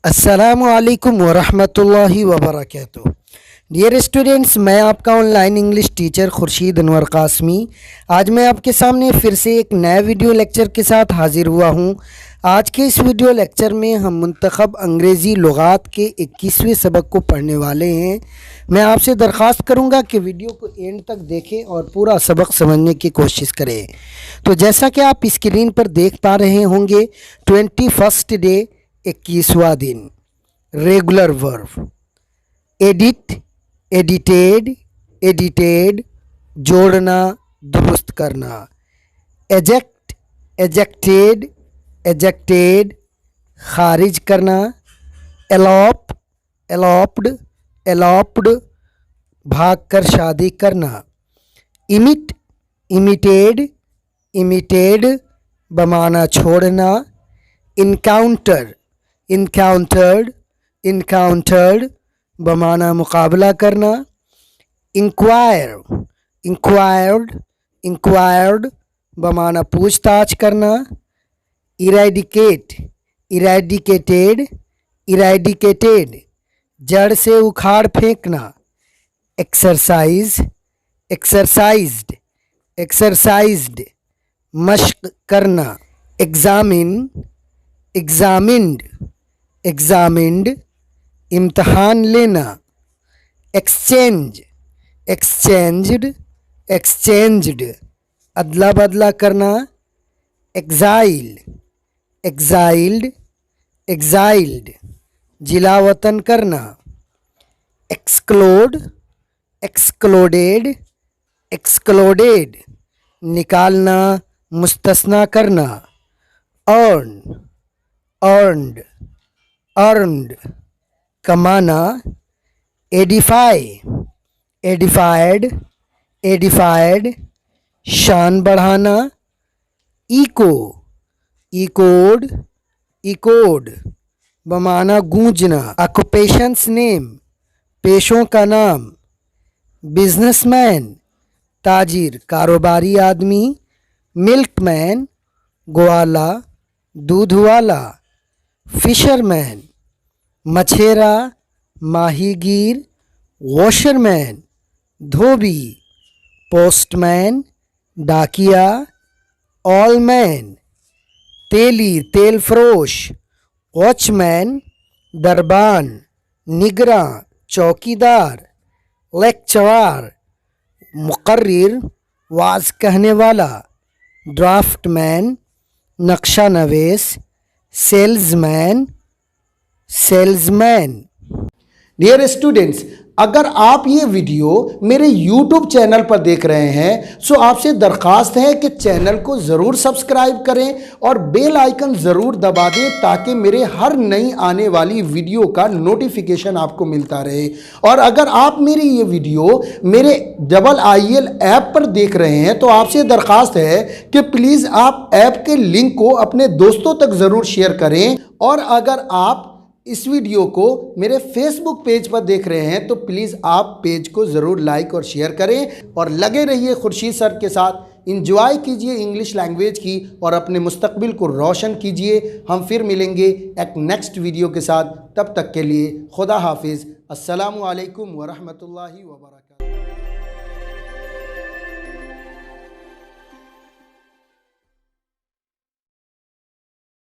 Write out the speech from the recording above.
अस्सलामुअलैकुम वरहमतुल्लाहि वबरकातुहू। Dear students, मैं आपका online English teacher Khurshid Anwar Qasmi आज मैं आपके सामने फिर से एक नए वीडियो लेक्चर के साथ हाज़िर हुआ हूँ। आज के इस वीडियो लेक्चर में हम मुंतखब अंग्रेज़ी लुगात के 21वें सबक को पढ़ने वाले हैं। मैं आपसे दरख्वास्त करूँगा कि वीडियो को एंड तक देखें और पूरा सबक समझने की कोशिश करें। तो जैसा कि आप स्क्रीन पर देख पा रहे होंगे, 21st डे 21वां दिन। Regular verb edit, edited, edited जोड़ना, दुरुस्त करना। एजेक्ट, एजेक्टेड, एजेक्टेड खारिज करना। एलॉप, एलॉप्ड, एलॉप्ड भाग कर शादी करना। इमिट, इमिटेड, इमिटेड बमाना छोड़ना। इनकाउंटर, इनकाउंटर्ड, इनकाउंटर्ड बमाना मुकाबला करना। इंक्वायर, इंक्वायर्ड, इंक्वायर्ड बमाना पूछताछ करना। इरेडिकेट, इरेडिकेटेड, इरेडिकेटेड जड़ से उखाड़ फेंकना। एक्सरसाइज, एक्सरसाइज्ड, एक्सरसाइज्ड मश्क करना। एग्जामिन, एग्जामिन्ड, एग्जामिन्ड इम्तहान लेना। एक्सचेंज, एक्सचेंज्ड, एक्सचेंज्ड अदला बदला करना। एग्जाइल, एग्जाइल्ड, एग्जाइल्ड जिला वतन करना। एक्सक्लोड, एक्सक्लोडेड, एक्सक्लोडेड निकालना, मुस्तस्ना करना। अर्न, अर्नड, अर्नड कमाना। एडिफाई, एडिफाइड, एडिफाइड शान बढ़ाना। इको, इकोड, इकोड बमाना गूंजना। ऑक्यूपेशंस नेम पेशों का नाम। बिजनेसमैन ताजिर कारोबारी आदमी। मिल्कमैन ग्वाला दूध वाला। फिशरमैन मछेरा माहीगीर। वॉशरमैन धोबी। पोस्टमैन डाकिया। ऑलमैन तेली तेल फरोश। वॉचमैन दरबान। निगरां चौकीदार। लेक्चरार मुकर्रिर वाज कहने वाला। ड्राफ्टमैन नक्शा नवेश। Salesman salesman. डियर स्टूडेंट्स, अगर आप ये वीडियो मेरे YouTube चैनल पर देख रहे हैं तो आपसे दरख्वास्त है कि चैनल को ज़रूर सब्सक्राइब करें और बेल आइकन ज़रूर दबा दें ताकि मेरे हर नई आने वाली वीडियो का नोटिफिकेशन आपको मिलता रहे। और अगर आप मेरी ये वीडियो मेरे IIL ऐप पर देख रहे हैं तो आपसे दरख्वास्त है कि प्लीज़ आप ऐप के लिंक को अपने दोस्तों तक ज़रूर शेयर करें। और अगर आप इस वीडियो को मेरे फेसबुक पेज पर देख रहे हैं तो प्लीज़ आप पेज को ज़रूर लाइक और शेयर करें और लगे रहिए खुर्शीद सर के साथ। इंजॉय कीजिए इंग्लिश लैंग्वेज की और अपने मुस्तकबिल को रोशन कीजिए। हम फिर मिलेंगे एक नेक्स्ट वीडियो के साथ। तब तक के लिए खुदा हाफिज़। अस्सलामु अलैकुम वरहमतुल्लाहि वबरकातुहू।